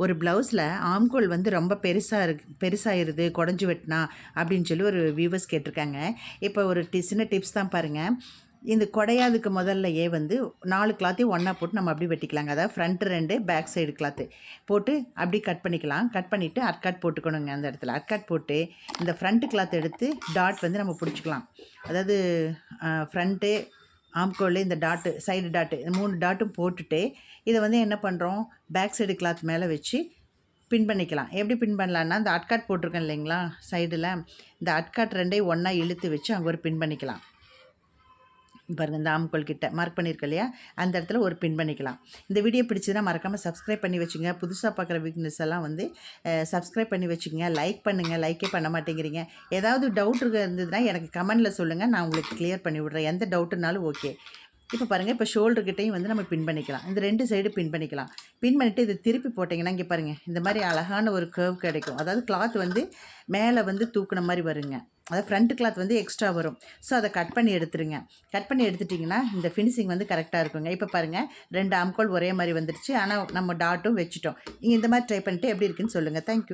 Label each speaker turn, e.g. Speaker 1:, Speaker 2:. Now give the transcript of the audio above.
Speaker 1: ஒரு ப்ளவுஸில் ஆம்கோல் வந்து ரொம்ப பெருசாகிருது குடஞ்சி வெட்டினா அப்படின்னு சொல்லி ஒரு வியூவர்ஸ் கேட்டிருக்காங்க. இப்போ ஒரு சின்ன டிப்ஸ் தான் பாருங்கள். இந்த குடையாதுக்கு முதல்லையே வந்து 4 கிளாத்தையும் ஒன்றா போட்டு நம்ம அப்படி வெட்டிக்கலாங்க. அதாவது ஃப்ரண்ட் 2 பேக் சைடு கிளாத்து போட்டு அப்படி கட் பண்ணிக்கலாம். கட் பண்ணிவிட்டு அர்காட் போட்டுக்கணுங்க. அந்த இடத்துல அர்காட் போட்டு இந்த ஃப்ரண்ட் கிளாத் எடுத்து டாட் வந்து நம்ம பிடிச்சிக்கலாம். அதாவது ஃப்ரண்ட்டு ஆம்கோல் இந்த டாட்டு சைடு டாட்டு 3 டாட்டும் போட்டுட்டு இதை வந்து என்ன பண்ணுறோம், பேக் சைடு கிளாத் மேலே வச்சு பின் பண்ணிக்கலாம். எப்படி பின் பண்ணலான்னா, இந்த அட்காட் போட்டிருக்கேன் இல்லைங்களா சைடில், இந்த அட்காட் 2ஐயும் ஒன்றா இழுத்து வச்சு அங்கே ஒரு பின் பண்ணிக்கலாம். பாருங்கள், இந்த ஆம்கோல் கிட்ட மார்க் பண்ணியிருக்க இல்லையா, அந்த இடத்துல ஒரு பின் பண்ணிக்கலாம். இந்த வீடியோ பிடிச்சதுன்னா மறக்காமல் சப்ஸ்கிரைப் பண்ணி வச்சுங்க. புதுசாக பார்க்குற வீக்னஸ் எல்லாம் வந்து சப்ஸ்கிரைப் பண்ணி வச்சுங்க. லைக் பண்ணுங்கள், லைக்கே பண்ண மாட்டேங்கிறீங்க. ஏதாவது டவுட் இருந்ததுன்னா எனக்கு கமெண்டில் சொல்லுங்கள், நான் உங்களுக்கு கிளியர் பண்ணி விட்றேன். எந்த டவுட்டுனாலும் ஓகே. இப்போ பாருங்கள், இப்போ ஷோல்டர்கிட்டையும் வந்து நம்ம பின் பண்ணிக்கலாம். இந்த 2 சைடு பின் பண்ணிக்கலாம். பின் பண்ணிவிட்டு இதை திருப்பி போட்டிங்கன்னா இங்கே பாருங்கள், இந்த மாதிரி அழகான ஒரு கர்வ் கிடைக்கும். அதாவது கிளாத் வந்து மேலே வந்து தூக்குன மாதிரி வருங்க. அதாவது ஃப்ரண்ட் கிளாத் வந்து எக்ஸ்ட்ரா வரும். ஸோ அதை கட் பண்ணி எடுத்துருங்க. கட் பண்ணி எடுத்துட்டிங்கன்னா இந்த ஃபினிஷிங் வந்து கரெக்டாக இருக்குங்க. இப்போ பாருங்கள், 2 ஆம்கோல் ஒரே மாதிரி வந்துடுச்சு. ஆனால் நம்ம டாட்டும் வச்சுட்டோம். நீங்கள் இந்த மாதிரி ட்ரை பண்ணிட்டு எப்படி இருக்குன்னு சொல்லுங்கள். தேங்க்யூ.